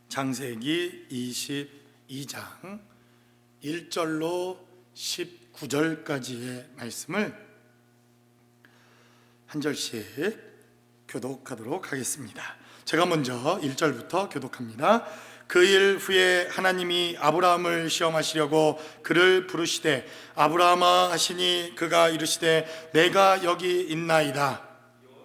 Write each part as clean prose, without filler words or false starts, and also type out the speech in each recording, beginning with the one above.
창세기 22장 1절로 19절까지의 말씀을 한 절씩 교독하도록 하겠습니다. 제가 먼저 1절부터 교독합니다. 그 일 후에 하나님이 아브라함을 시험하시려고 그를 부르시되 아브라함아 하시니 그가 이르시되 내가 여기 있나이다.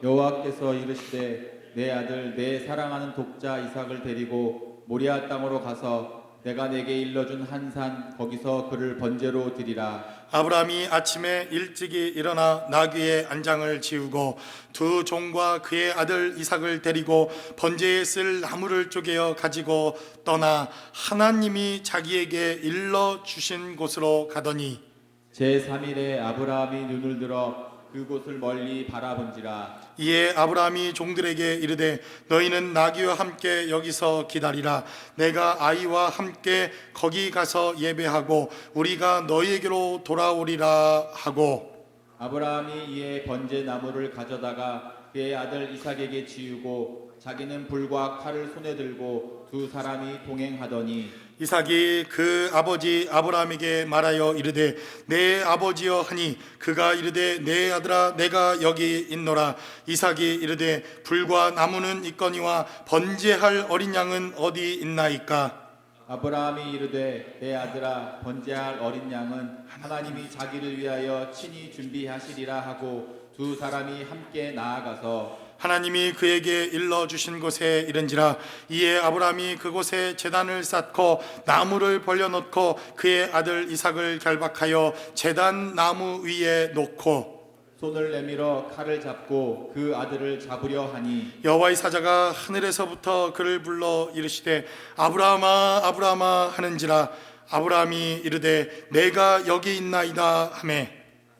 여호와께서 이르시되 내 아들 내 사랑하는 독자 이삭을 데리고 모리아 땅으로 가서 내가 내게 일러준 한 산 거기서 그를 번제로 드리라. 아브라함이 아침에 일찍이 일어나 나귀의 안장을 지우고 두 종과 그의 아들 이삭을 데리고 번제에 쓸 나무를 쪼개어 가지고 떠나 하나님이 자기에게 일러 주신 곳으로 가더니 제3일에 아브라함이 눈을 들어 그곳을 멀리 바라본지라. 이에 아브라함이 종들에게 이르되 너희는 나귀와 함께 여기서 기다리라. 내가 아이와 함께 거기 가서 예배하고 우리가 너희에게로 돌아오리라 하고 아브라함이 이에 번제 나무를 가져다가 그의 아들 이삭에게 지우고 자기는 불과 칼을 손에 들고 두 사람이 동행하더니 이삭이 그 아버지 아브라함에게 말하여 이르되 내 아버지여 하니 그가 이르되 내 아들아 내가 여기 있노라. 이삭이 이르되 불과 나무는 있거니와 번제할 어린 양은 어디 있나이까. 아브라함이 이르되 내 아들아 번제할 어린 양은 하나님이 자기를 위하여 친히 준비하시리라 하고 두 사람이 함께 나아가서 하나님이 그에게 일러주신 곳에 이른지라. 이에 아브라함이 그곳에 제단을 쌓고 나무를 벌려놓고 그의 아들 이삭을 결박하여 제단 나무 위에 놓고 손을 내밀어 칼을 잡고 그 아들을 잡으려 하니 여호와의 사자가 하늘에서부터 그를 불러 이르시되 아브라함아 아브라함아 하는지라. 아브라함이 이르되 내가 여기 있나이다 하매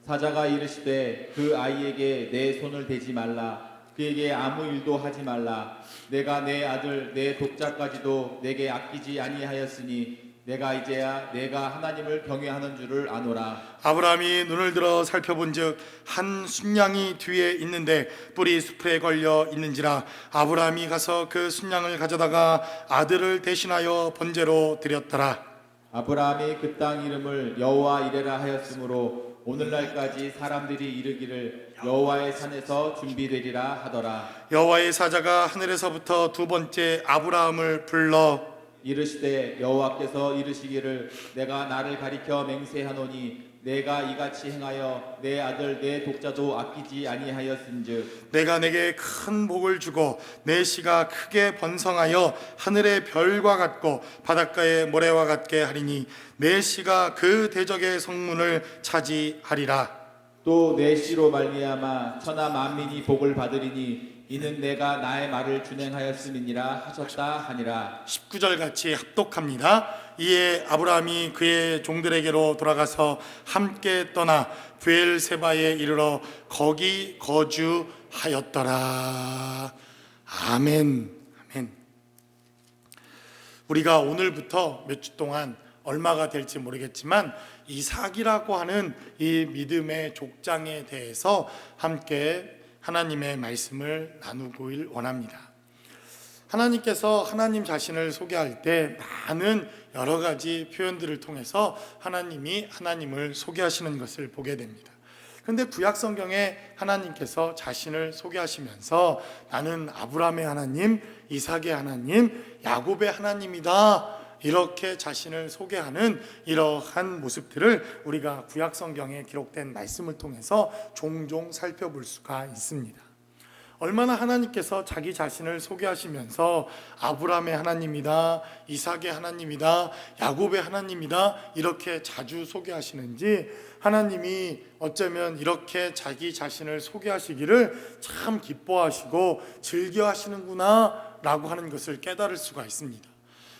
사자가 이르시되 그 아이에게 내 손을 대지 말라. 그에게 아무 일도 하지 말라. 내가 내 아들 내 독자까지도 내게 아끼지 아니하였으니 내가 이제야 내가 하나님을 경외하는 줄을 아노라. 아브라함이 눈을 들어 살펴본즉 한 순양이 뒤에 있는데 뿔이 숲에 걸려 있는지라. 아브라함이 가서 그 순양을 가져다가 아들을 대신하여 번제로 드렸더라. 아브라함이 그 땅 이름을 여호와 이레라 하였으므로 오늘날까지 사람들이 이르기를 여호와의 산에서 준비되리라 하더라. 여호와의 사자가 하늘에서부터 두 번째 아브라함을 불러 이르시되 여호와께서 이르시기를 내가 나를 가리켜 맹세하노니 내가 이같이 행하여 내 아들 내 독자도 아끼지 아니하였은즉 내가 내게 큰 복을 주고 내 씨가 크게 번성하여 하늘의 별과 같고 바닷가의 모래와 같게 하리니 내 씨가 그 대적의 성문을 차지하리라. 또 내 씨로 말미암아 천하 만민이 복을 받으리니 이는 내가 나의 말을 준행하였음이니라 하셨다 하니라. 19절 같이 합독합니다. 이에 아브라함이 그의 종들에게로 돌아가서 함께 떠나 브엘세바에 이르러 거기 거주하였더라. 아멘. 아멘. 우리가 오늘부터 몇 주 동안 얼마가 될지 모르겠지만 이삭이라고 하는 이 믿음의 족장에 대해서 함께 하나님의 말씀을 나누길 원합니다. 하나님께서 하나님 자신을 소개할 때 많은 여러 가지 표현들을 통해서 하나님이 하나님을 소개하시는 것을 보게 됩니다. 그런데 구약 성경에 하나님께서 자신을 소개하시면서 나는 아브라함의 하나님, 이삭의 하나님, 야곱의 하나님이다 이렇게 자신을 소개하는 이러한 모습들을 우리가 구약 성경에 기록된 말씀을 통해서 종종 살펴볼 수가 있습니다. 얼마나 하나님께서 자기 자신을 소개하시면서 아브라함의 하나님이다, 이삭의 하나님이다, 야곱의 하나님이다 이렇게 자주 소개하시는지 하나님이 어쩌면 이렇게 자기 자신을 소개하시기를 참 기뻐하시고 즐겨하시는구나 라고 하는 것을 깨달을 수가 있습니다.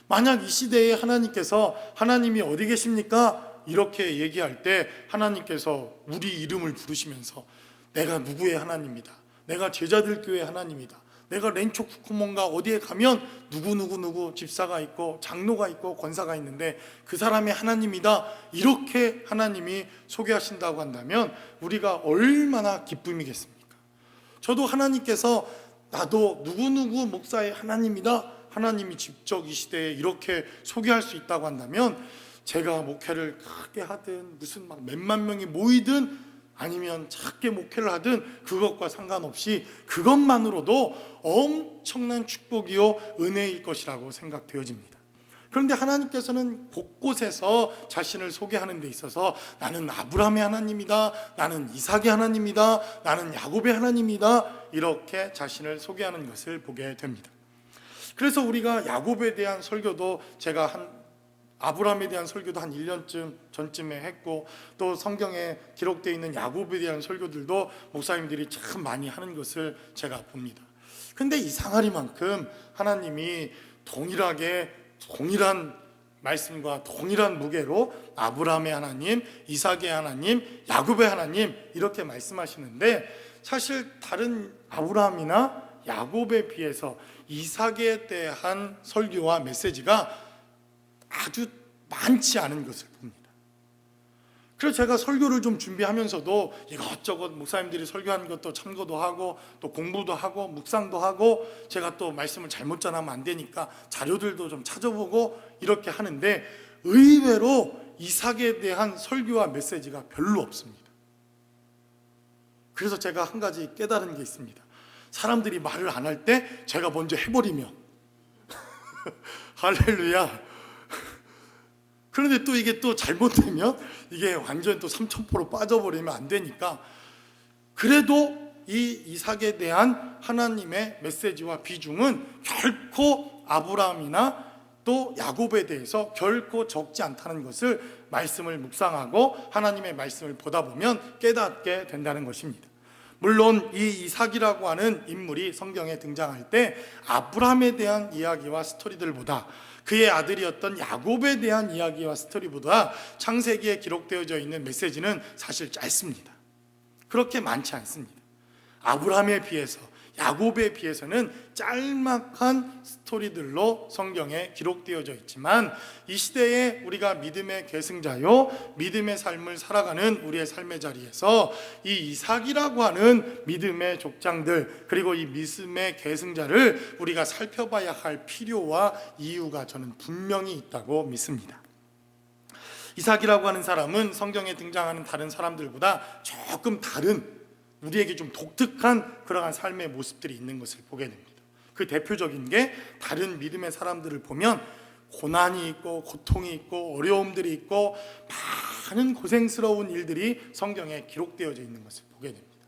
만약 이 시대에 하나님께서 하나님이 어디 계십니까? 이렇게 얘기할 때 하나님께서 우리 이름을 부르시면서 내가 누구의 하나님이다. 내가 제자들 교회 하나님이다. 내가 렌초 쿠쿠몬가 어디에 가면 누구 집사가 있고 장로가 있고 권사가 있는데 그 사람의 하나님이다. 이렇게 하나님이 소개하신다고 한다면 우리가 얼마나 기쁨이겠습니까? 저도 하나님께서 나도 누구 목사의 하나님이다 하나님이 직접 이 시대에 이렇게 소개할 수 있다고 한다면, 제가 목회를 크게 하든 무슨 막 몇만 명이 모이든 아니면 작게 목회를 하든 그것과 상관없이 그것만으로도 엄청난 축복이요 은혜일 것이라고 생각되어집니다. 그런데 하나님께서는 곳곳에서 자신을 소개하는 데 있어서 나는 아브라함의 하나님이다, 나는 이삭의 하나님이다, 나는 야곱의 하나님이다, 이렇게 자신을 소개하는 것을 보게 됩니다. 그래서 우리가 야곱에 대한 설교도 제가 아브라함에 대한 설교도 한 1년쯤 전쯤에 했고, 또 성경에 기록되어 있는 야곱에 대한 설교들도 목사님들이 참 많이 하는 것을 제가 봅니다. 근데 이상하리만큼 하나님이 동일한 말씀과 동일한 무게로 아브라함의 하나님, 이삭의 하나님, 야곱의 하나님 이렇게 말씀하시는데, 사실 다른 아브라함이나 야곱에 비해서 이삭에 대한 설교와 메시지가 아주 많지 않은 것을 봅니다. 그래서 제가 설교를 좀 준비하면서도 이것저것 목사님들이 설교하는 것도 참고도 하고 또 공부도 하고 묵상도 하고, 제가 또 말씀을 잘못 전하면 안 되니까 자료들도 좀 찾아보고 이렇게 하는데, 의외로 이삭에 대한 설교와 메시지가 별로 없습니다. 그래서 제가 한 가지 깨달은 게 있습니다. 사람들이 말을 안 할 때 제가 먼저 해버리면 할렐루야. 그런데 또 이게 또 잘못되면 이게 완전 또 삼천포로 빠져버리면 안 되니까, 그래도 이 이삭에 대한 하나님의 메시지와 비중은 결코 아브라함이나 또 야곱에 대해서 결코 적지 않다는 것을 말씀을 묵상하고 하나님의 말씀을 보다 보면 깨닫게 된다는 것입니다. 물론 이 이삭이라고 하는 인물이 성경에 등장할 때 아브라함에 대한 이야기와 스토리들보다, 그의 아들이었던 야곱에 대한 이야기와 스토리보다 창세기에 기록되어져 있는 메시지는 사실 짧습니다. 그렇게 많지 않습니다. 아브라함에 비해서, 야곱에 비해서는 짤막한 스토리들로 성경에 기록되어져 있지만, 이 시대에 우리가 믿음의 계승자요 믿음의 삶을 살아가는 우리의 삶의 자리에서 이 이삭이라고 하는 믿음의 족장들, 그리고 이 믿음의 계승자를 우리가 살펴봐야 할 필요와 이유가 저는 분명히 있다고 믿습니다. 이삭이라고 하는 사람은 성경에 등장하는 다른 사람들보다 조금 다른, 우리에게 좀 독특한 그러한 삶의 모습들이 있는 것을 보게 됩니다. 그 대표적인 게, 다른 믿음의 사람들을 보면 고난이 있고 고통이 있고 어려움들이 있고 많은 고생스러운 일들이 성경에 기록되어져 있는 것을 보게 됩니다.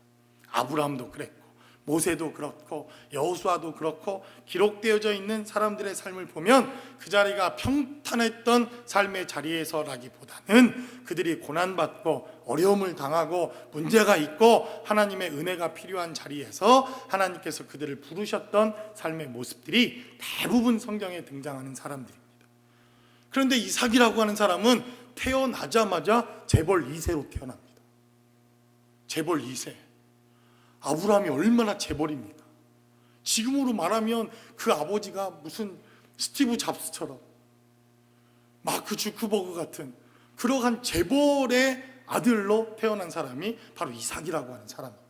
아브라함도 그랬고 모세도 그렇고 여호수아도 그렇고, 기록되어져 있는 사람들의 삶을 보면 그 자리가 평탄했던 삶의 자리에서라기보다는 그들이 고난받고 어려움을 당하고 문제가 있고 하나님의 은혜가 필요한 자리에서 하나님께서 그들을 부르셨던 삶의 모습들이 대부분 성경에 등장하는 사람들입니다. 그런데 이삭이라고 하는 사람은 태어나자마자 재벌 2세로 태어납니다. 재벌 2세. 아브라함이 얼마나 재벌입니까? 지금으로 말하면 그 아버지가 무슨 스티브 잡스처럼 마크 주크버그 같은 그러한 재벌의 아들로 태어난 사람이 바로 이삭이라고 하는 사람입니다.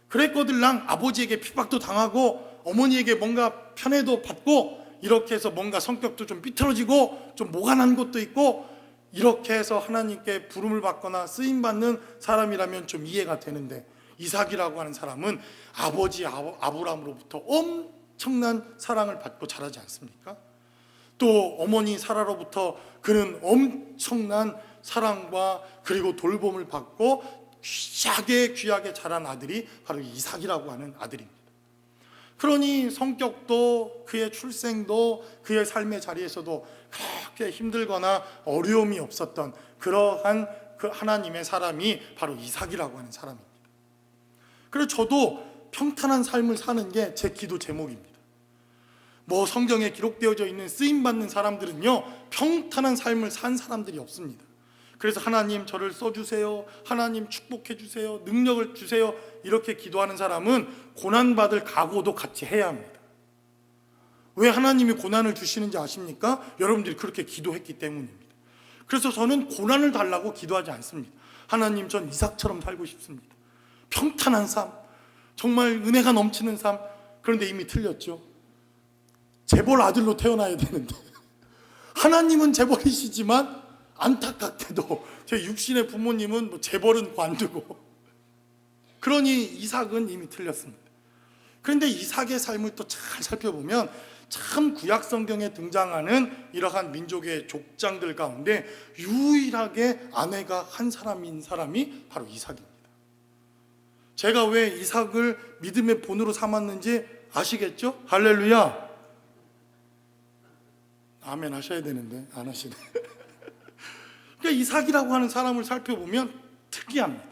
그랬거들랑 아버지에게 핍박도 당하고 어머니에게 뭔가 편애도 받고, 이렇게 해서 뭔가 성격도 좀 삐뚤어지고 좀 모간한 것도 있고, 이렇게 해서 하나님께 부름을 받거나 쓰임받는 사람이라면 좀 이해가 되는데, 이삭이라고 하는 사람은 아버지 아브라함으로부터 엄청난 사랑을 받고 자라지 않습니까? 또 어머니 사라로부터 그는 엄청난 사랑과 그리고 돌봄을 받고 귀하게 자란 아들이 바로 이삭이라고 하는 아들입니다. 그러니 성격도 그의 출생도 그의 삶의 자리에서도 그렇게 힘들거나 어려움이 없었던 그러한 그 하나님의 사람이 바로 이삭이라고 하는 사람입니다. 그래서 저도 평탄한 삶을 사는 게 제 기도 제목입니다. 뭐 성경에 기록되어져 있는 쓰임받는 사람들은요 평탄한 삶을 산 사람들이 없습니다. 그래서 하나님 저를 써주세요, 하나님 축복해 주세요, 능력을 주세요, 이렇게 기도하는 사람은 고난받을 각오도 같이 해야 합니다. 왜 하나님이 고난을 주시는지 아십니까? 여러분들이 그렇게 기도했기 때문입니다. 그래서 저는 고난을 달라고 기도하지 않습니다. 하나님 전 이삭처럼 살고 싶습니다. 평탄한 삶, 정말 은혜가 넘치는 삶. 그런데 이미 틀렸죠. 재벌 아들로 태어나야 되는데 하나님은 재벌이시지만 안타깝게도 제 육신의 부모님은 뭐 재벌은 관두고, 그러니 이삭은 이미 틀렸습니다. 그런데 이삭의 삶을 또 잘 살펴보면 참 구약 성경에 등장하는 이러한 민족의 족장들 가운데 유일하게 아내가 한 사람인 사람이 바로 이삭입니다. 제가 왜 이삭을 믿음의 본으로 삼았는지 아시겠죠? 할렐루야. 아멘 하셔야 되는데 안 하시네. 그러니까 이삭이라고 하는 사람을 살펴보면 특이합니다.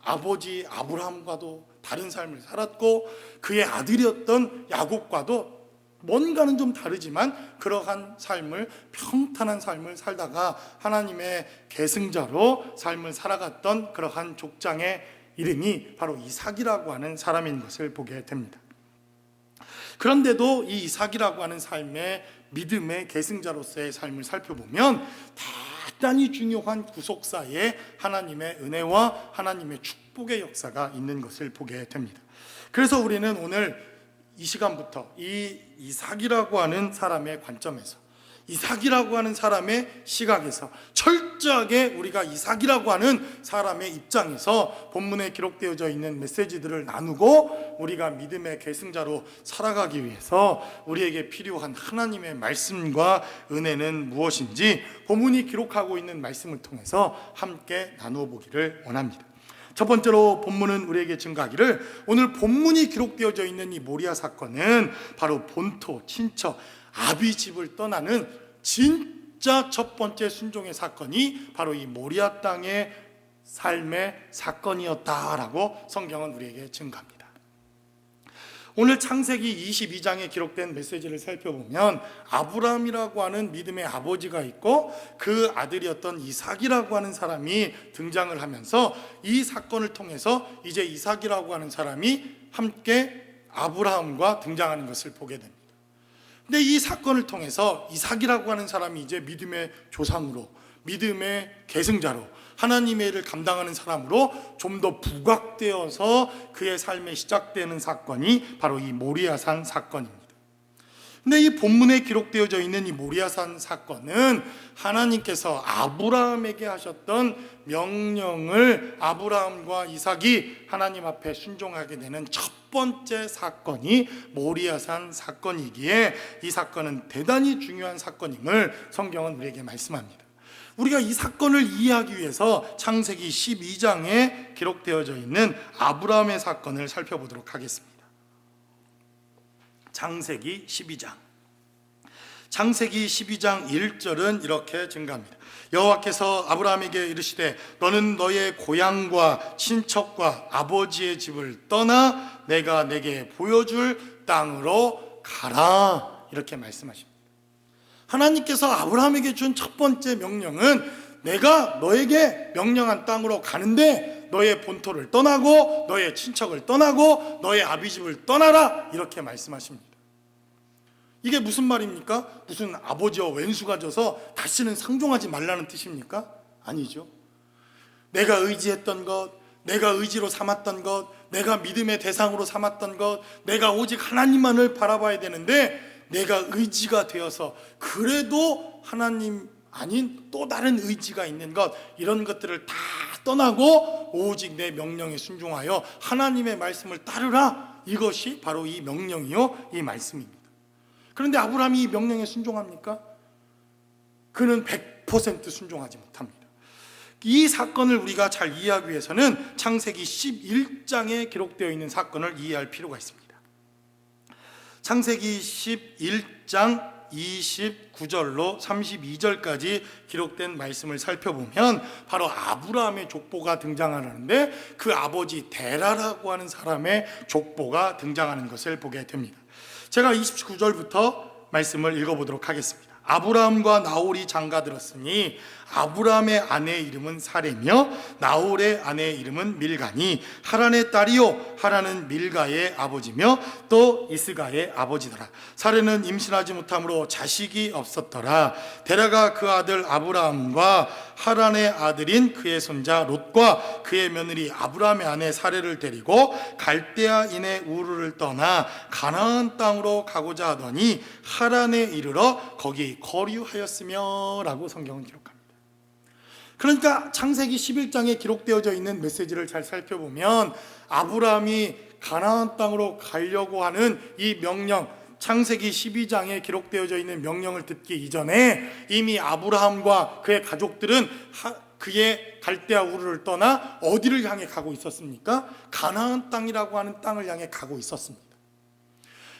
아버지 아브라함과도 다른 삶을 살았고, 그의 아들이었던 야곱과도 뭔가는 좀 다르지만 그러한 삶을, 평탄한 삶을 살다가 하나님의 계승자로 삶을 살아갔던 그러한 족장의 이름이 바로 이삭이라고 하는 사람인 것을 보게 됩니다. 그런데도 이 이삭이라고 하는 삶의 믿음의 계승자로서의 삶을 살펴보면 대단히 중요한 구속사에 하나님의 은혜와 하나님의 축복의 역사가 있는 것을 보게 됩니다. 그래서 우리는 오늘 이 시간부터 이 이삭이라고 하는 사람의 관점에서, 이삭이라고 하는 사람의 시각에서 철저하게 우리가 이삭이라고 하는 사람의 입장에서 본문에 기록되어져 있는 메시지들을 나누고, 우리가 믿음의 계승자로 살아가기 위해서 우리에게 필요한 하나님의 말씀과 은혜는 무엇인지 본문이 기록하고 있는 말씀을 통해서 함께 나누어 보기를 원합니다. 첫 번째로 본문은 우리에게 증가하기를, 오늘 본문이 기록되어져 있는 이 모리아 사건은 바로 본토, 친척, 아비 집을 떠나는 진짜 첫 번째 순종의 사건이 바로 이 모리아 땅의 삶의 사건이었다라고 성경은 우리에게 증가합니다. 오늘 창세기 22장에 기록된 메시지를 살펴보면 아브라함이라고 하는 믿음의 아버지가 있고 그 아들이었던 이삭이라고 하는 사람이 등장을 하면서 이 사건을 통해서 이제 이삭이라고 하는 사람이 함께 아브라함과 등장하는 것을 보게 됩니다. 근데 이 사건을 통해서 이삭이라고 하는 사람이 이제 믿음의 조상으로, 믿음의 계승자로, 하나님의 일을 감당하는 사람으로 좀 더 부각되어서 그의 삶에 시작되는 사건이 바로 이 모리아산 사건입니다. 근데 이 본문에 기록되어져 있는 이 모리아산 사건은 하나님께서 아브라함에게 하셨던 명령을 아브라함과 이삭이 하나님 앞에 순종하게 되는 첫 번째 사건이 모리아산 사건이기에 이 사건은 대단히 중요한 사건임을 성경은 우리에게 말씀합니다. 우리가 이 사건을 이해하기 위해서 창세기 12장에 기록되어져 있는 아브라함의 사건을 살펴보도록 하겠습니다. 창세기 12장. 창세기 12장 1절은 이렇게 증가합니다. 여호와께서 아브라함에게 이르시되 너는 너의 고향과 친척과 아버지의 집을 떠나 내가 내게 보여줄 땅으로 가라, 이렇게 말씀하십니다. 하나님께서 아브라함에게 준 첫 번째 명령은 내가 너에게 명령한 땅으로 가는데 너의 본토를 떠나고 너의 친척을 떠나고 너의 아비집을 떠나라, 이렇게 말씀하십니다. 이게 무슨 말입니까? 무슨 아버지와 왼수가 져서 다시는 상종하지 말라는 뜻입니까? 아니죠. 내가 의지했던 것, 내가 의지로 삼았던 것, 내가 믿음의 대상으로 삼았던 것, 내가 오직 하나님만을 바라봐야 되는데 내가 의지가 되어서 그래도 하나님 아닌 또 다른 의지가 있는 것, 이런 것들을 다 떠나고 오직 내 명령에 순종하여 하나님의 말씀을 따르라, 이것이 바로 이 명령이요 이 말씀입니다. 그런데 아브라함이 이 명령에 순종합니까? 그는 100% 순종하지 못합니다. 이 사건을 우리가 잘 이해하기 위해서는 창세기 11장에 기록되어 있는 사건을 이해할 필요가 있습니다. 창세기 11장 29절로 32절까지 기록된 말씀을 살펴보면 바로 아브라함의 족보가 등장하는데 그 아버지 데라라고 하는 사람의 족보가 등장하는 것을 보게 됩니다. 제가 29절부터 말씀을 읽어보도록 하겠습니다. 아브라함과 나홀이 장가들었으니 아브라함의 아내의 이름은 사레며 나홀의 아내의 이름은 밀가니 하란의 딸이요 하란은 밀가의 아버지며 또 이스가의 아버지더라. 사레는 임신하지 못함으로 자식이 없었더라. 데라가 그 아들 아브라함과 하란의 아들인 그의 손자 롯과 그의 며느리 아브라함의 아내 사레를 데리고 갈대아인의 우르를 떠나 가나안 땅으로 가고자 하더니 하란에 이르러 거기 거류하였으며 라고 성경은 기록합니다. 그러니까 창세기 11장에 기록되어져 있는 메시지를 잘 살펴보면 아브라함이 가나안 땅으로 가려고 하는 이 명령, 창세기 12장에 기록되어져 있는 명령을 듣기 이전에 이미 아브라함과 그의 가족들은 그의 갈대아 우르를 떠나 어디를 향해 가고 있었습니까? 가나안 땅이라고 하는 땅을 향해 가고 있었습니다.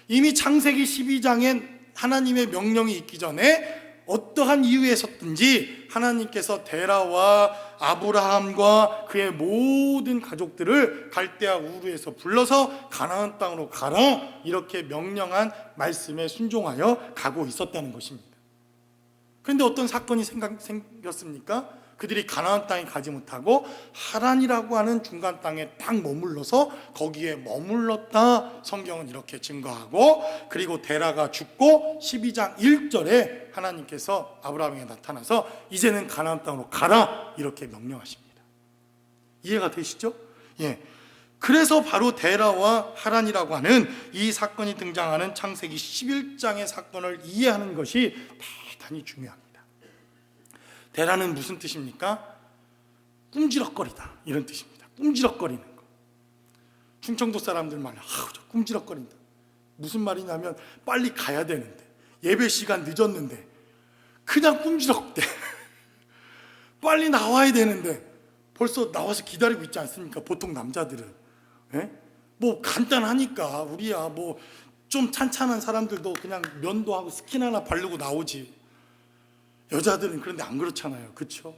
이미 창세기 12장엔 하나님의 명령이 있기 전에 어떠한 이유에서든지 하나님께서 데라와 아브라함과 그의 모든 가족들을 갈대아 우르에서 불러서 가나안 땅으로 가라 이렇게 명령한 말씀에 순종하여 가고 있었다는 것입니다. 그런데 어떤 사건이 생겼습니까? 그들이 가나안 땅에 가지 못하고 하란이라고 하는 중간 땅에 딱 머물러서 거기에 머물렀다 성경은 이렇게 증거하고, 그리고 데라가 죽고 12장 1절에 하나님께서 아브라함에게 나타나서 이제는 가나안 땅으로 가라 이렇게 명령하십니다. 이해가 되시죠? 예. 그래서 바로 데라와 하란이라고 하는 이 사건이 등장하는 창세기 11장의 사건을 이해하는 것이 대단히 중요합니다. 데라는 무슨 뜻입니까? 꿈지럭거리다 이런 뜻입니다. 꿈지럭거리는 거. 충청도 사람들 말로 저 꿈지럭거린다. 무슨 말이냐면 빨리 가야 되는데 예배 시간 늦었는데 그냥 꿈지럭대. 빨리 나와야 되는데 벌써 나와서 기다리고 있지 않습니까? 보통 남자들은. 예? 뭐 간단하니까 우리야 뭐 좀 찬찬한 사람들도 그냥 면도 하고 스킨 하나 바르고 나오지. 여자들은 그런데 안 그렇잖아요. 그렇죠?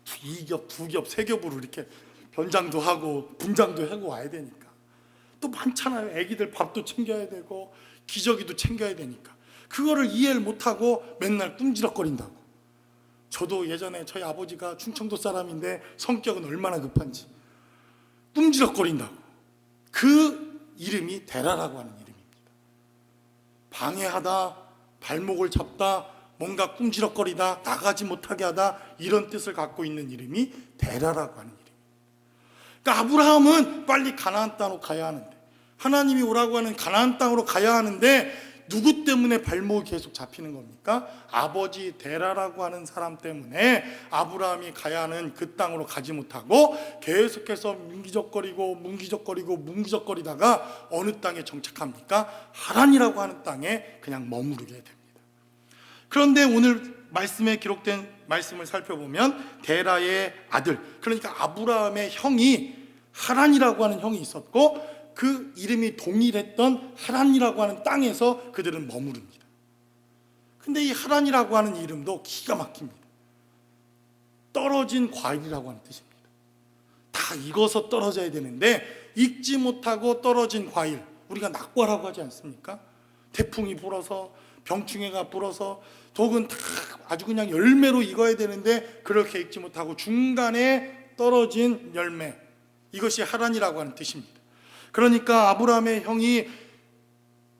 2겹, 2겹, 3겹으로 이렇게 변장도 하고 분장도 하고 와야 되니까. 또 많잖아요. 애기들 밥도 챙겨야 되고 기저귀도 챙겨야 되니까. 그거를 이해를 못하고 맨날 꿈지럭거린다고. 저도 예전에 저희 아버지가 충청도 사람인데 성격은 얼마나 급한지 꿈지럭거린다고. 그 이름이 데라라고 하는 이름입니다. 방해하다, 발목을 잡다, 뭔가 꿈지럭거리다, 나가지 못하게 하다 이런 뜻을 갖고 있는 이름이 데라라고 하는 이름입니다. 그러니까 아브라함은 빨리 가나안 땅으로 가야 하는데, 하나님이 오라고 하는 가나안 땅으로 가야 하는데 누구 때문에 발목이 계속 잡히는 겁니까? 아버지 데라라고 하는 사람 때문에 아브라함이 가야 하는 그 땅으로 가지 못하고 계속해서 뭉기적거리다가 어느 땅에 정착합니까? 하란이라고 하는 땅에 그냥 머무르게 됩니다. 그런데 오늘 말씀에 기록된 말씀을 살펴보면 데라의 아들, 그러니까 아브라함의 형이 하란이라고 하는 형이 있었고 그 이름이 동일했던 하란이라고 하는 땅에서 그들은 머무릅니다. 근데 이 하란이라고 하는 이름도 기가 막힙니다. 떨어진 과일이라고 하는 뜻입니다. 다 익어서 떨어져야 되는데 익지 못하고 떨어진 과일, 우리가 낙과라고 하지 않습니까? 태풍이 불어서 병충해가 불어서 독은 다 아주 그냥 열매로 익어야 되는데 그렇게 익지 못하고 중간에 떨어진 열매, 이것이 하란이라고 하는 뜻입니다. 그러니까 아브라함의 형이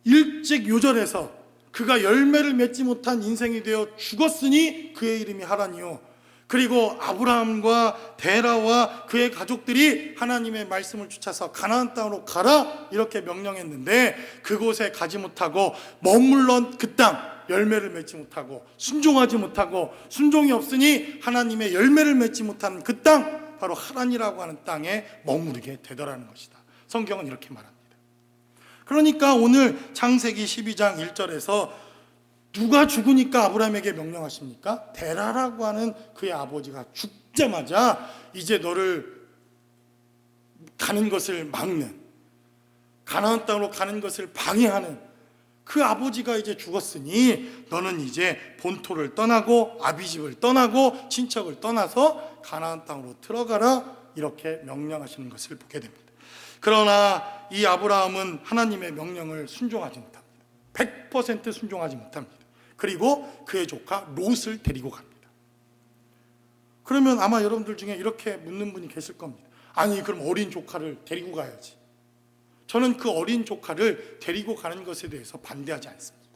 일찍 요절해서 그가 열매를 맺지 못한 인생이 되어 죽었으니 그의 이름이 하란이요, 그리고 아브라함과 데라와 그의 가족들이 하나님의 말씀을 쫓아서 가나안 땅으로 가라 이렇게 명령했는데 그곳에 가지 못하고 머물던 그 땅, 열매를 맺지 못하고 순종하지 못하고 순종이 없으니 하나님의 열매를 맺지 못하는 그 땅, 바로 하란이라고 하는 땅에 머무르게 되더라는 것이다. 성경은 이렇게 말합니다. 그러니까 오늘 창세기 12장 1절에서 누가 죽으니까 아브라함에게 명령하십니까? 데라라고 하는 그의 아버지가 죽자마자 이제 너를 가는 것을 막는, 가나안 땅으로 가는 것을 방해하는 그 아버지가 이제 죽었으니 너는 이제 본토를 떠나고 아비집을 떠나고 친척을 떠나서 가나안 땅으로 들어가라 이렇게 명령하시는 것을 보게 됩니다. 그러나 이 아브라함은 하나님의 명령을 순종하지 못합니다. 100% 순종하지 못합니다. 그리고 그의 조카 롯을 데리고 갑니다. 그러면 아마 여러분들 중에 이렇게 묻는 분이 계실 겁니다. 아니 그럼 어린 조카를 데리고 가야지. 저는 그 어린 조카를 데리고 가는 것에 대해서 반대하지 않습니다.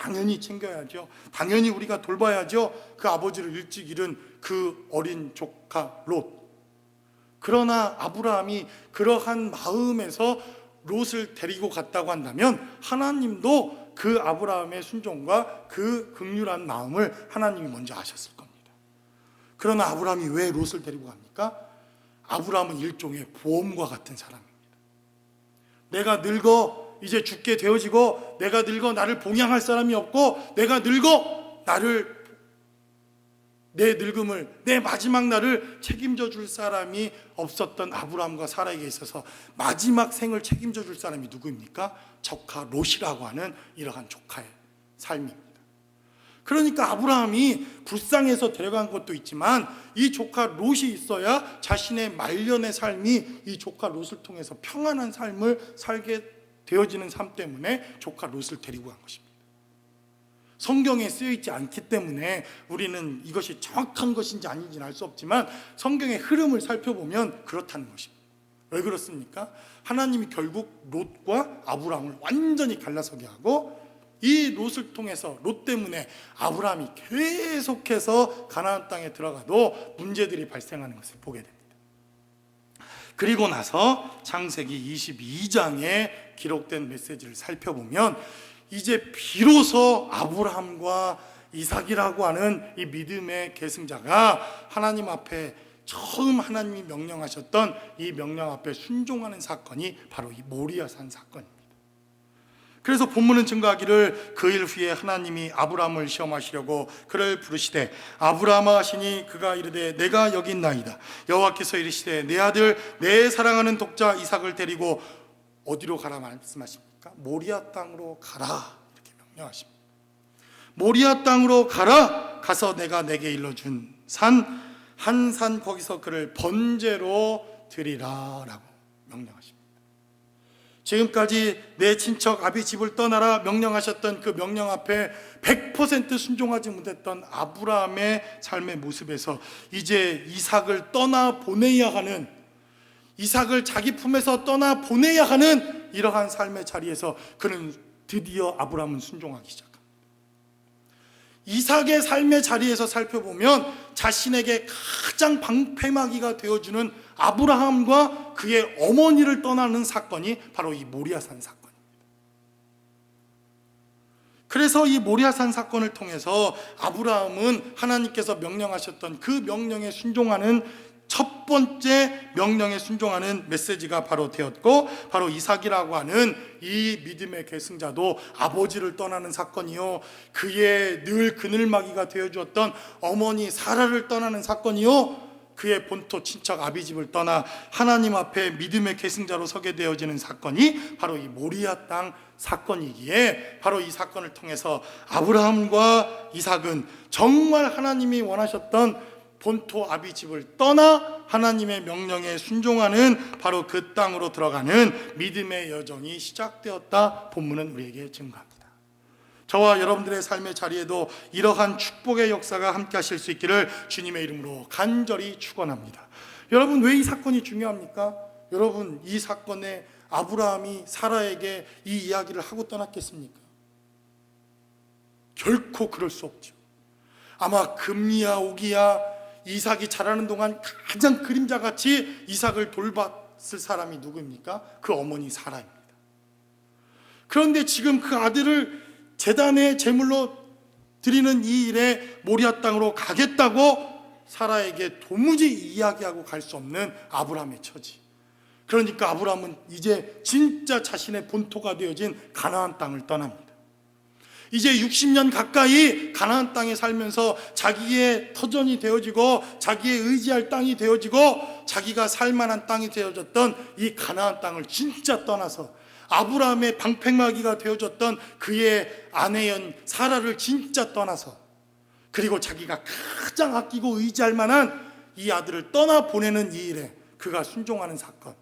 당연히 챙겨야죠. 당연히 우리가 돌봐야죠. 그 아버지를 일찍 잃은 그 어린 조카 롯. 그러나 아브라함이 그러한 마음에서 롯을 데리고 갔다고 한다면 하나님도 그 아브라함의 순종과 그 긍휼한 마음을 하나님이 먼저 아셨을 겁니다. 그러나 아브라함이 왜 롯을 데리고 갑니까? 아브라함은 일종의 보험과 같은 사람입니다. 내가 늙어 이제 죽게 되어지고, 내가 늙어 나를 봉양할 사람이 없고, 내가 늙어 내 늙음을, 내 마지막 날을 책임져 줄 사람이 없었던 아브라함과 사라에게 있어서 마지막 생을 책임져 줄 사람이 누구입니까? 조카 롯이라고 하는 이러한 조카의 삶입니다. 그러니까 아브라함이 불쌍해서 데려간 것도 있지만 이 조카 롯이 있어야 자신의 말년의 삶이 이 조카 롯을 통해서 평안한 삶을 살게 되어지는 삶 때문에 조카 롯을 데리고 간 것입니다. 성경에 쓰여있지 않기 때문에 우리는 이것이 정확한 것인지 아닌지는 알 수 없지만 성경의 흐름을 살펴보면 그렇다는 것입니다. 왜 그렇습니까? 하나님이 결국 롯과 아브라함을 완전히 갈라서게 하고, 이 롯을 통해서, 롯 때문에 아브라함이 계속해서 가나안 땅에 들어가도 문제들이 발생하는 것을 보게 됩니다. 그리고 나서 창세기 22장에 기록된 메시지를 살펴보면 이제 비로소 아브라함과 이삭이라고 하는 이 믿음의 계승자가 하나님 앞에 처음 하나님이 명령하셨던 이 명령 앞에 순종하는 사건이 바로 이 모리아산 사건입니다. 그래서 본문은 증거하기를 그 일 후에 하나님이 아브라함을 시험하시려고 그를 부르시되 아브라함아 하시니 그가 이르되 내가 여기 있나이다. 여호와께서 이르시되 내 아들 내 사랑하는 독자 이삭을 데리고 어디로 가라 말씀하십니까? 모리아 땅으로 가라 이렇게 명령하십니다. 모리아 땅으로 가라. 가서 내가 내게 일러준 산 한 산 거기서 그를 번제로 드리라 라고 명령하십니다. 지금까지 내 친척 아비 집을 떠나라 명령하셨던 그 명령 앞에 100% 순종하지 못했던 아브라함의 삶의 모습에서 이제 이삭을 떠나 보내야 하는, 이삭을 자기 품에서 떠나 보내야 하는 이러한 삶의 자리에서 그는 드디어 아브라함은 순종하기 시작합니다. 이삭의 삶의 자리에서 살펴보면 자신에게 가장 방패막이가 되어주는 아브라함과 그의 어머니를 떠나는 사건이 바로 이 모리아산 사건입니다. 그래서 이 모리아산 사건을 통해서 아브라함은 하나님께서 명령하셨던 그 명령에 순종하는 첫 번째 명령에 순종하는 메시지가 바로 되었고, 바로 이삭이라고 하는 이 믿음의 계승자도 아버지를 떠나는 사건이요, 그의 늘 그늘막이가 되어주었던 어머니 사라를 떠나는 사건이요, 그의 본토 친척 아비집을 떠나 하나님 앞에 믿음의 계승자로 서게 되어지는 사건이 바로 이 모리아 땅 사건이기에, 바로 이 사건을 통해서 아브라함과 이삭은 정말 하나님이 원하셨던 본토 아비집을 떠나 하나님의 명령에 순종하는 바로 그 땅으로 들어가는 믿음의 여정이 시작되었다 본문은 우리에게 증거합니다. 저와 여러분들의 삶의 자리에도 이러한 축복의 역사가 함께 하실 수 있기를 주님의 이름으로 간절히 축원합니다. 여러분, 왜 이 사건이 중요합니까? 여러분, 이 사건에 아브라함이 사라에게 이 이야기를 하고 떠났겠습니까? 결코 그럴 수 없죠. 아마 금리야 오기야 이삭이 자라는 동안 가장 그림자같이 이삭을 돌봤을 사람이 누구입니까? 그 어머니 사라입니다. 그런데 지금 그 아들을 제단의 제물로 드리는 이 일에 모리아 땅으로 가겠다고 사라에게 도무지 이야기하고 갈 수 없는 아브라함의 처지. 그러니까 아브라함은 이제 진짜 자신의 본토가 되어진 가나안 땅을 떠납니다. 이제 60년 가까이 가나안 땅에 살면서 자기의 터전이 되어지고 자기의 의지할 땅이 되어지고 자기가 살만한 땅이 되어졌던 이 가나안 땅을 진짜 떠나서 아브라함의 방패막이가 되어졌던 그의 아내연 사라를 진짜 떠나서, 그리고 자기가 가장 아끼고 의지할 만한 이 아들을 떠나보내는 이 일에 그가 순종하는 사건.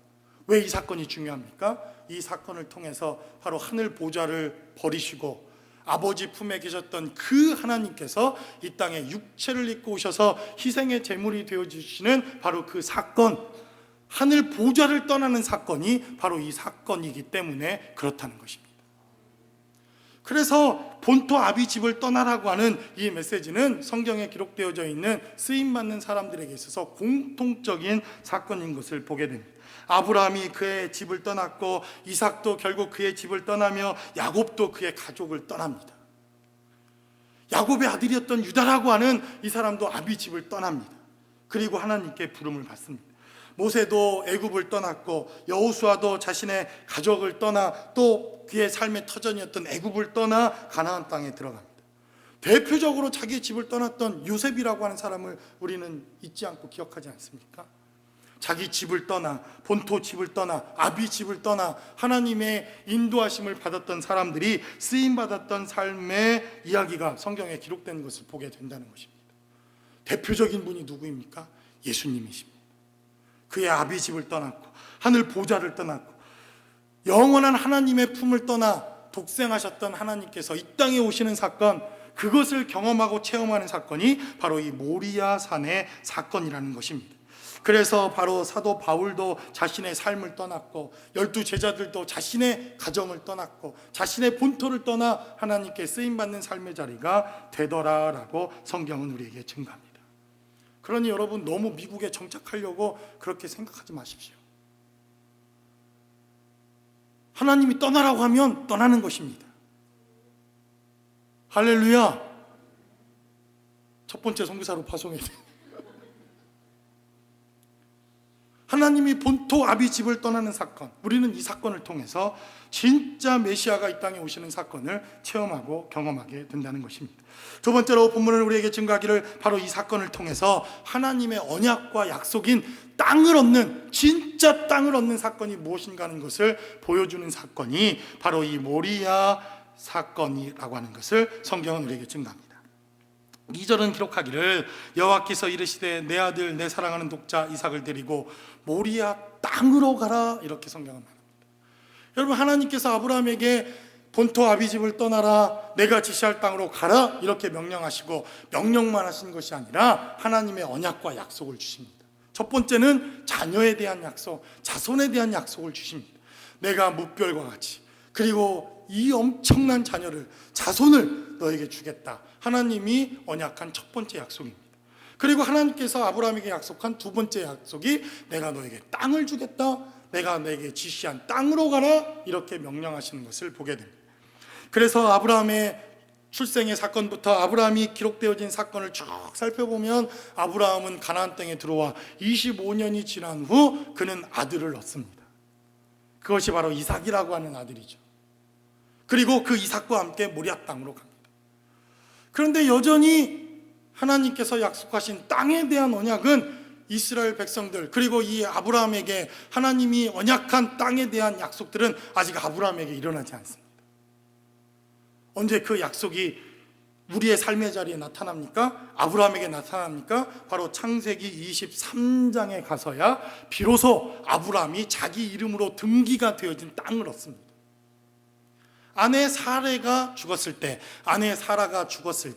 왜 이 사건이 중요합니까? 이 사건을 통해서 바로 하늘 보좌를 버리시고 아버지 품에 계셨던 그 하나님께서 이 땅에 육체를 입고 오셔서 희생의 제물이 되어주시는 바로 그 사건, 하늘 보좌를 떠나는 사건이 바로 이 사건이기 때문에 그렇다는 것입니다. 그래서 본토 아비 집을 떠나라고 하는 이 메시지는 성경에 기록되어져 있는 쓰임받는 사람들에게 있어서 공통적인 사건인 것을 보게 됩니다. 아브라함이 그의 집을 떠났고 이삭도 결국 그의 집을 떠나며 야곱도 그의 가족을 떠납니다. 야곱의 아들이었던 유다라고 하는 이 사람도 아비 집을 떠납니다. 그리고 하나님께 부름을 받습니다. 모세도 애굽을 떠났고 여호수아도 자신의 가족을 떠나 또 그의 삶의 터전이었던 애굽을 떠나 가나안 땅에 들어갑니다. 대표적으로 자기의 집을 떠났던 요셉이라고 하는 사람을 우리는 잊지 않고 기억하지 않습니까? 자기 집을 떠나 본토 집을 떠나 아비 집을 떠나 하나님의 인도하심을 받았던 사람들이 쓰임받았던 삶의 이야기가 성경에 기록된 것을 보게 된다는 것입니다. 대표적인 분이 누구입니까? 예수님이십니다. 그의 아비 집을 떠났고 하늘 보좌를 떠났고 영원한 하나님의 품을 떠나 독생하셨던 하나님께서 이 땅에 오시는 사건, 그것을 경험하고 체험하는 사건이 바로 이 모리아 산의 사건이라는 것입니다. 그래서 바로 사도 바울도 자신의 삶을 떠났고 12 제자들도 자신의 가정을 떠났고 자신의 본토를 떠나 하나님께 쓰임받는 삶의 자리가 되더라라고 성경은 우리에게 증가합니다. 그러니 여러분, 너무 미국에 정착하려고 그렇게 생각하지 마십시오. 하나님이 떠나라고 하면 떠나는 것입니다. 할렐루야. 첫 번째 선교사로 파송해야 돼요. 하나님이 본토 아비 집을 떠나는 사건, 우리는 이 사건을 통해서 진짜 메시아가 이 땅에 오시는 사건을 체험하고 경험하게 된다는 것입니다. 두 번째로 본문은 우리에게 증가하기를 바로 이 사건을 통해서 하나님의 언약과 약속인 땅을 얻는, 진짜 땅을 얻는 사건이 무엇인가 하는 것을 보여주는 사건이 바로 이 모리아 사건이라고 하는 것을 성경은 우리에게 증가합니다. 2절은 기록하기를 여호와께서 이르시되 내 아들 내 사랑하는 독자 이삭을 데리고 모리아 땅으로 가라, 이렇게 성경은 말합니다. 여러분, 하나님께서 아브라함에게 본토 아비집을 떠나라, 내가 지시할 땅으로 가라, 이렇게 명령하시고 명령만 하신 것이 아니라 하나님의 언약과 약속을 주십니다. 첫 번째는 자녀에 대한 약속, 자손에 대한 약속을 주십니다. 내가 무별과 같이, 그리고 이 엄청난 자녀를, 자손을 너에게 주겠다. 하나님이 언약한 첫 번째 약속입니다. 그리고 하나님께서 아브라함에게 약속한 두 번째 약속이 내가 너에게 땅을 주겠다, 내가 너에게 지시한 땅으로 가라, 이렇게 명령하시는 것을 보게 됩니다. 그래서 아브라함의 출생의 사건부터 아브라함이 기록되어진 사건을 쭉 살펴보면 아브라함은 가나안 땅에 들어와 25년이 지난 후 그는 아들을 얻습니다. 그것이 바로 이삭이라고 하는 아들이죠. 그리고 그 이삭과 함께 모리아 땅으로 갑니다. 그런데 여전히 하나님께서 약속하신 땅에 대한 언약은 이스라엘 백성들, 그리고 이 아브라함에게 하나님이 언약한 땅에 대한 약속들은 아직 아브라함에게 일어나지 않습니다. 언제 그 약속이 우리의 삶의 자리에 나타납니까? 아브라함에게 나타납니까? 바로 창세기 23장에 가서야 비로소 아브라함이 자기 이름으로 등기가 되어진 땅을 얻습니다. 아내 사라가 죽었을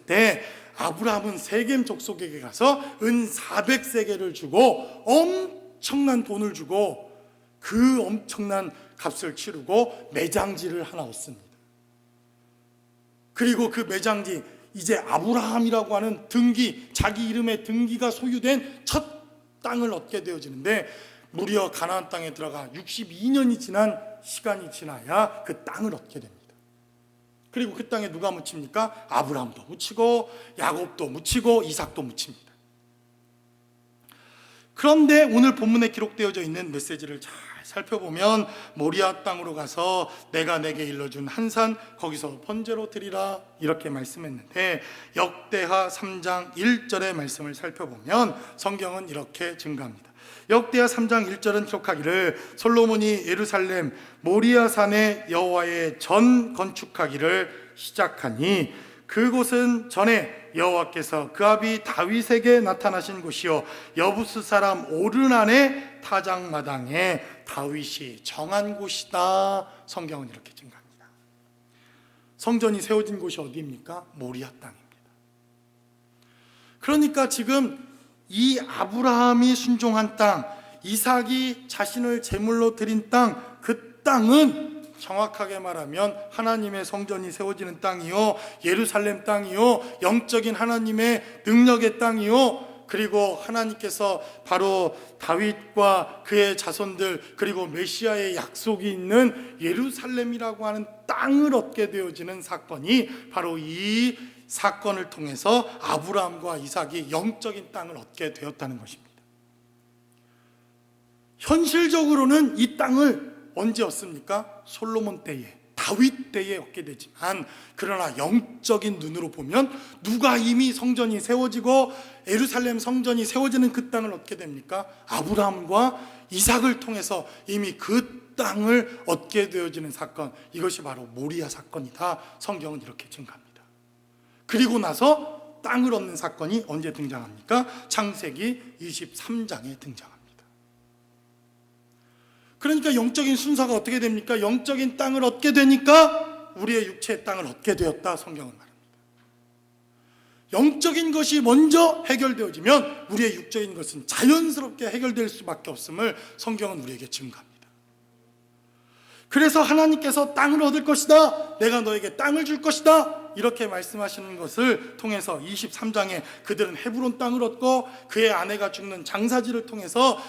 때 아브라함은 세겜 족속에게 가서 은 400세겔을 주고 엄청난 돈을 주고 그 엄청난 값을 치르고 매장지를 하나 얻습니다. 그리고 그 매장지, 이제 아브라함이라고 하는 등기, 자기 이름의 등기가 소유된 첫 땅을 얻게 되어지는데 무려 가나안 땅에 들어가 62년이 지난 시간이 지나야 그 땅을 얻게 됩니다. 그리고 그 땅에 누가 묻힙니까? 아브라함도 묻히고 야곱도 묻히고 이삭도 묻힙니다. 그런데 오늘 본문에 기록되어져 있는 메시지를 잘 살펴보면 모리아 땅으로 가서 내가 내게 일러준 한 산 거기서 번제로 드리라, 이렇게 말씀했는데 역대하 3장 1절의 말씀을 살펴보면 성경은 이렇게 증가합니다. 역대하 3장 1절은 기록하기를 솔로몬이 예루살렘 모리아 산에 여호와의 전 건축하기를 시작하니 그곳은 전에 여호와께서 그 아비 다윗에게 나타나신 곳이요 여부스 사람 오르난의 타작마당에 다윗이 정한 곳이다. 성경은 이렇게 증가합니다. 성전이 세워진 곳이 어디입니까? 모리아 땅입니다. 그러니까 지금 이 아브라함이 순종한 땅, 이삭이 자신을 제물로 드린 땅, 그 땅은 정확하게 말하면 하나님의 성전이 세워지는 땅이요, 예루살렘 땅이요, 영적인 하나님의 능력의 땅이요, 그리고 하나님께서 바로 다윗과 그의 자손들, 그리고 메시아의 약속이 있는 예루살렘이라고 하는 땅을 얻게 되어지는 사건이 바로 이 사건을 통해서 아브라함과 이삭이 영적인 땅을 얻게 되었다는 것입니다. 현실적으로는 이 땅을 언제 얻습니까? 솔로몬 때에, 다윗 때에 얻게 되지만, 그러나 영적인 눈으로 보면 누가 이미 성전이 세워지고 예루살렘 성전이 세워지는 그 땅을 얻게 됩니까? 아브라함과 이삭을 통해서 이미 그 땅을 얻게 되어지는 사건, 이것이 바로 모리아 사건이다. 성경은 이렇게 증가합니다. 그리고 나서 땅을 얻는 사건이 언제 등장합니까? 창세기 23장에 등장합니다. 그러니까 영적인 순서가 어떻게 됩니까? 영적인 땅을 얻게 되니까 우리의 육체의 땅을 얻게 되었다. 성경은 말합니다. 영적인 것이 먼저 해결되어지면 우리의 육적인 것은 자연스럽게 해결될 수밖에 없음을 성경은 우리에게 증거합니다. 그래서 하나님께서 땅을 얻을 것이다, 내가 너에게 땅을 줄 것이다, 이렇게 말씀하시는 것을 통해서 23장에 그들은 헤브론 땅을 얻고 그의 아내가 죽는 장사지를 통해서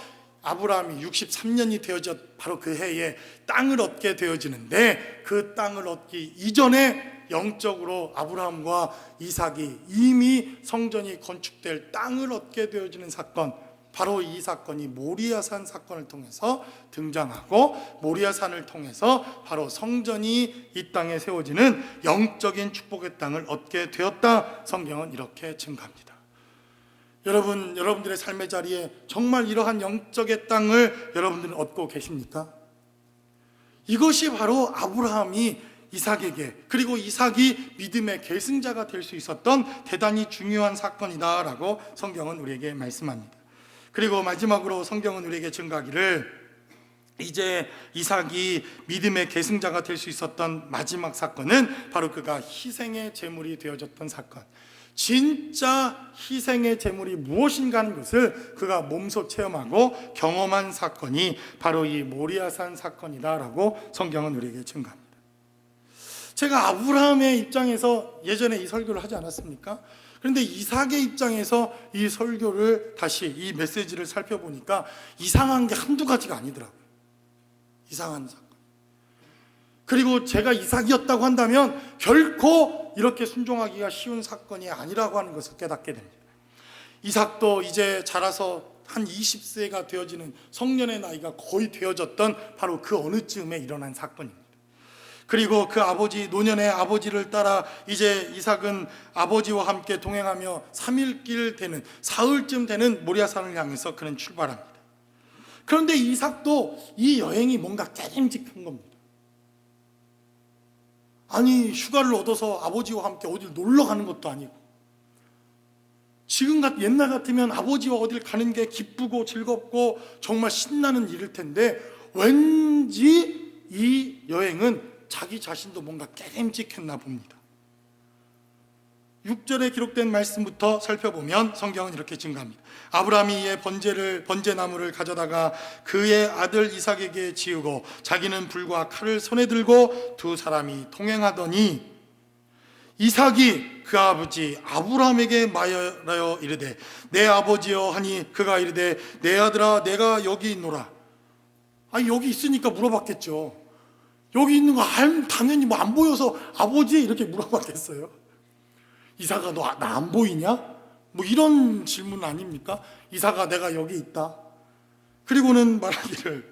아브라함이 63년이 되어져 바로 그 해에 땅을 얻게 되어지는데, 그 땅을 얻기 이전에 영적으로 아브라함과 이삭이 이미 성전이 건축될 땅을 얻게 되어지는 사건, 바로 이 사건이 모리아산 사건을 통해서 등장하고, 모리아산을 통해서 바로 성전이 이 땅에 세워지는 영적인 축복의 땅을 얻게 되었다. 성경은 이렇게 증가합니다. 여러분들의 삶의 자리에 정말 이러한 영적의 땅을 여러분들은 얻고 계십니까? 이것이 바로 아브라함이 이삭에게, 그리고 이삭이 믿음의 계승자가 될 수 있었던 대단히 중요한 사건이다라고 성경은 우리에게 말씀합니다. 그리고 마지막으로 성경은 우리에게 증가하기를, 이제 이삭이 믿음의 계승자가 될 수 있었던 마지막 사건은 바로 그가 희생의 제물이 되어졌던 사건, 진짜 희생의 제물이 무엇인가 하는 것을 그가 몸소 체험하고 경험한 사건이 바로 이 모리아산 사건이다라고 성경은 우리에게 증가합니다. 제가 아브라함의 입장에서 예전에 이 설교를 하지 않았습니까? 그런데 이삭의 입장에서 이 설교를 다시 이 메시지를 살펴보니까 이상한 게 한두 가지가 아니더라고요. 이상한 사건. 그리고 제가 이삭이었다고 한다면 결코 이렇게 순종하기가 쉬운 사건이 아니라고 하는 것을 깨닫게 됩니다. 이삭도 이제 자라서 한 20세가 되어지는 성년의 나이가 거의 되어졌던 바로 그 어느 쯤에 일어난 사건입니다. 그리고 그 아버지, 노년의 아버지를 따라 이제 이삭은 아버지와 함께 동행하며 3일길 되는, 사흘쯤 되는 모리아산을 향해서 그는 출발합니다. 그런데 이삭도 이 여행이 뭔가 깨림직한 겁니다. 아니, 휴가를 얻어서 아버지와 함께 어딜 놀러 가는 것도 아니고, 옛날 같으면 아버지와 어딜 가는 게 기쁘고 즐겁고 정말 신나는 일일 텐데, 왠지 이 여행은 자기 자신도 뭔가 깨림직했나 봅니다. 6절에 기록된 말씀부터 살펴보면 성경은 이렇게 증가합니다. 아브라함이 이에 번제나무를 가져다가 그의 아들 이삭에게 지우고 자기는 불과 칼을 손에 들고 두 사람이 동행하더니, 이삭이 그 아버지 아브라함에게 말하여 이르되 내 아버지여 하니 그가 이르되 내 아들아 내가 여기 있노라. 아니, 여기 있으니까 물어봤겠죠. 여기 있는 거 당연히 뭐 안 보여서 아버지 이렇게 물어봤겠어요? 이삭아, 너 나 안 보이냐? 뭐 이런 질문 아닙니까? 이삭아, 내가 여기 있다. 그리고는 말하기를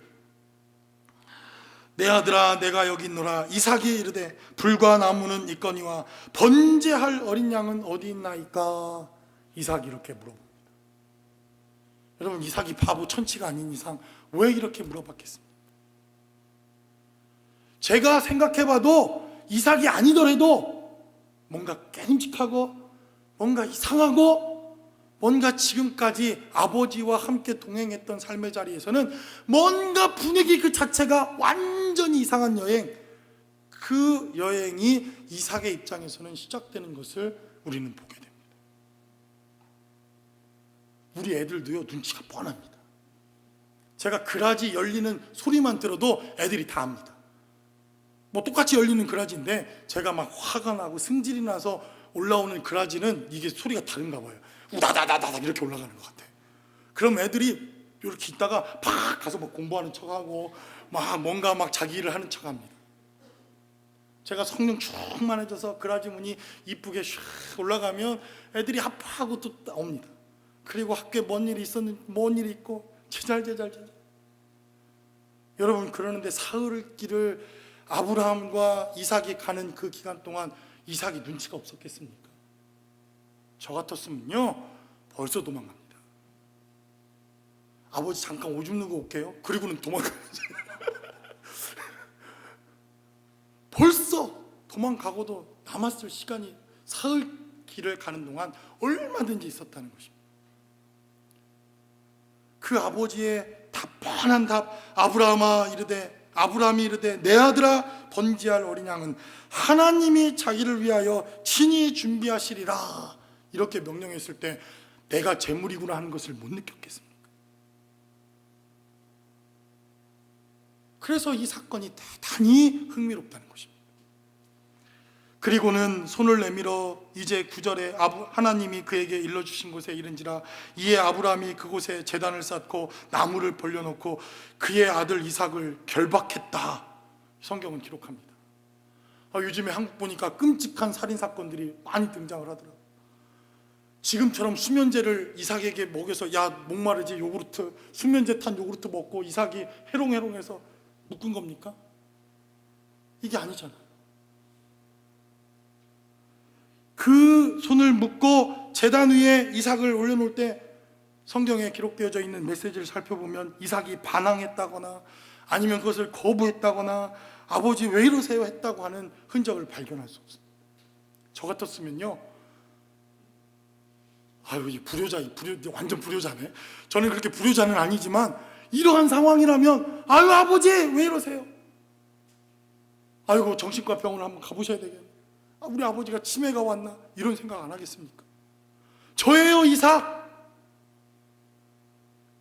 내 아들아 내가 여기 있노라. 이삭이 이르되 불과 나무는 있거니와 번제할 어린 양은 어디 있나이까? 이삭이 이렇게 물어봅니다. 여러분, 이삭이 바보 천치가 아닌 이상 왜 이렇게 물어봤겠습니까? 제가 생각해봐도 이삭이 아니더라도 뭔가 깨림직하고 뭔가 이상하고 뭔가 지금까지 아버지와 함께 동행했던 삶의 자리에서는 뭔가 분위기 그 자체가 완전히 이상한 여행, 그 여행이 이삭의 입장에서는 시작되는 것을 우리는 보게 됩니다. 우리 애들도요, 눈치가 뻔합니다. 제가 그라지 열리는 소리만 들어도 애들이 다 압니다. 뭐 똑같이 열리는 그라지인데 제가 막 화가 나고 승질이 나서 올라오는 그라지는 이게 소리가 다른가 봐요. 우다다다다 이렇게 올라가는 것 같아요. 그럼 애들이 이렇게 있다가 팍 가서 막 공부하는 척하고 막 뭔가 막 자기 일을 하는 척합니다. 제가 성령 충만해져서 그라지 문이 이쁘게 샥 올라가면 애들이 아파하고 또 나옵니다. 그리고 학교에 뭔 일이 있었는지 뭔 일이 있고 제잘. 여러분, 그러는데 사흘 길을 아브라함과 이삭이 가는 그 기간 동안 이삭이 눈치가 없었겠습니까? 저 같았으면요 벌써 도망갑니다. 아버지 잠깐 오줌 누고 올게요. 그리고는 도망가야지. 벌써 도망가고도 남았을 시간이 사흘 길을 가는 동안 얼마든지 있었다는 것입니다. 그 아버지의 답변한 답, 아브라함이 이르되 내 아들아 번제할 어린 양은 하나님이 자기를 위하여 친히 준비하시리라, 이렇게 명령했을 때 내가 제물이구나 하는 것을 못 느꼈겠습니까? 그래서 이 사건이 대단히 흥미롭다는 것입니다. 그리고는 손을 내밀어 이제 9절에 하나님이 그에게 일러주신 곳에 이른지라 이에 아브라함이 그곳에 제단을 쌓고 나무를 벌려놓고 그의 아들 이삭을 결박했다. 성경은 기록합니다. 요즘에 한국 보니까 끔찍한 살인사건들이 많이 등장을 하더라고요. 지금처럼 수면제를 이삭에게 먹여서 야 목마르지 요구르트, 수면제 탄 요구르트 먹고 이삭이 해롱해롱해서 묶은 겁니까? 이게 아니잖아요. 그 손을 묶고 제단 위에 이삭을 올려놓을 때 성경에 기록되어져 있는 메시지를 살펴보면 이삭이 반항했다거나 아니면 그것을 거부했다거나 아버지 왜 이러세요 했다고 하는 흔적을 발견할 수 없습니다. 저 같았으면요, 이 완전 불효자네. 저는 그렇게 불효자는 아니지만 이러한 상황이라면 아버지 왜 이러세요? 아이고 정신과 병원을 한번 가보셔야 되겠네. 우리 아버지가 치매가 왔나? 이런 생각 안 하겠습니까? 저예요, 이삭.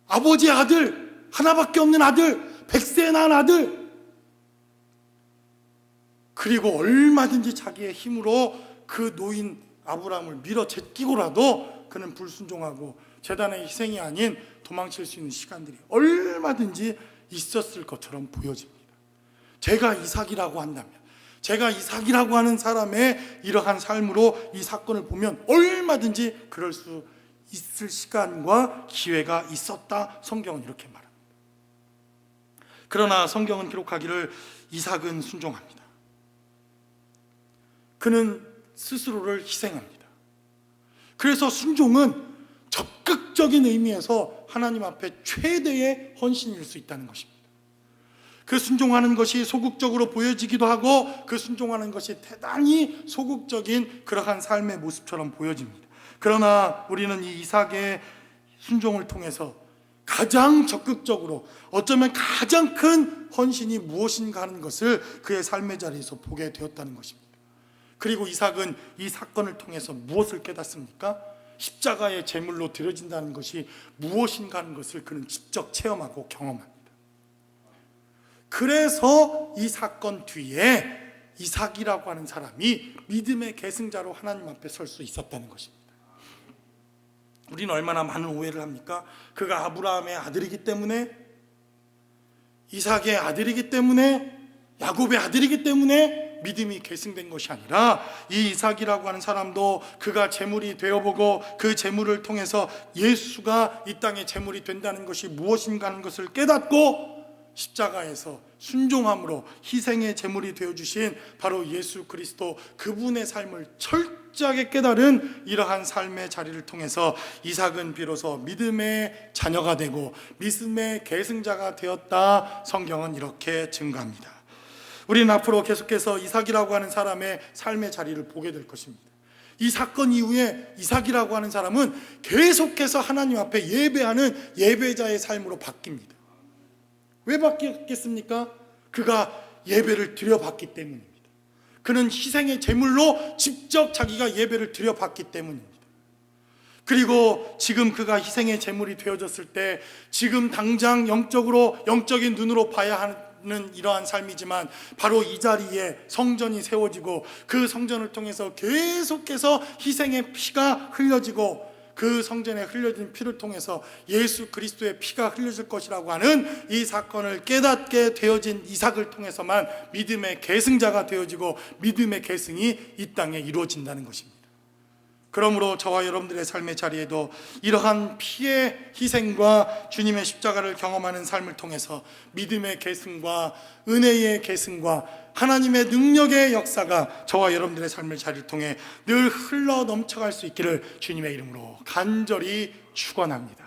아버지의 아들, 하나밖에 없는 아들, 100세 낳은 아들. 그리고 얼마든지 자기의 힘으로 그 노인 아브라함을 밀어 제끼고라도 그는 불순종하고 제단의 희생이 아닌 도망칠 수 있는 시간들이 얼마든지 있었을 것처럼 보여집니다. 제가 이삭이라고 한다면, 제가 이삭이라고 하는 사람의 이러한 삶으로 이 사건을 보면 얼마든지 그럴 수 있을 시간과 기회가 있었다. 성경은 이렇게 말합니다. 그러나 성경은 기록하기를 이삭은 순종합니다. 그는 스스로를 희생합니다. 그래서 순종은 적극적인 의미에서 하나님 앞에 최대의 헌신일 수 있다는 것입니다. 그 순종하는 것이 소극적으로 보여지기도 하고 그 순종하는 것이 대단히 소극적인 그러한 삶의 모습처럼 보여집니다. 그러나 우리는 이 이삭의 순종을 통해서 가장 적극적으로, 어쩌면 가장 큰 헌신이 무엇인가 하는 것을 그의 삶의 자리에서 보게 되었다는 것입니다. 그리고 이삭은 이 사건을 통해서 무엇을 깨닫습니까? 십자가의 제물로 드려진다는 것이 무엇인가 하는 것을 그는 직접 체험하고 경험합니다. 그래서 이 사건 뒤에 이삭이라고 하는 사람이 믿음의 계승자로 하나님 앞에 설 수 있었다는 것입니다. 우리는 얼마나 많은 오해를 합니까? 그가 아브라함의 아들이기 때문에, 이삭의 아들이기 때문에, 야곱의 아들이기 때문에 믿음이 계승된 것이 아니라 이 이삭이라고 하는 사람도 그가 제물이 되어보고 그 제물을 통해서 예수가 이 땅의 제물이 된다는 것이 무엇인가 하는 것을 깨닫고 십자가에서 순종함으로 희생의 제물이 되어주신 바로 예수 그리스도, 그분의 삶을 철저하게 깨달은 이러한 삶의 자리를 통해서 이삭은 비로소 믿음의 자녀가 되고 믿음의 계승자가 되었다. 성경은 이렇게 증거합니다. 우리는 앞으로 계속해서 이삭이라고 하는 사람의 삶의 자리를 보게 될 것입니다. 이 사건 이후에 이삭이라고 하는 사람은 계속해서 하나님 앞에 예배하는 예배자의 삶으로 바뀝니다. 왜 바뀌었겠습니까? 그가 예배를 드려봤기 때문입니다. 그는 희생의 제물로 직접 자기가 예배를 드려봤기 때문입니다. 그리고 지금 그가 희생의 제물이 되어졌을 때 지금 당장 영적인 눈으로 봐야 하는 이러한 삶이지만 바로 이 자리에 성전이 세워지고 그 성전을 통해서 계속해서 희생의 피가 흘려지고 그 성전에 흘려진 피를 통해서 예수 그리스도의 피가 흘려질 것이라고 하는 이 사건을 깨닫게 되어진 이삭을 통해서만 믿음의 계승자가 되어지고 믿음의 계승이 이 땅에 이루어진다는 것입니다. 그러므로 저와 여러분들의 삶의 자리에도 이러한 피의 희생과 주님의 십자가를 경험하는 삶을 통해서 믿음의 계승과 은혜의 계승과 하나님의 능력의 역사가 저와 여러분들의 삶의 자리를 통해 늘 흘러 넘쳐갈 수 있기를 주님의 이름으로 간절히 축원합니다.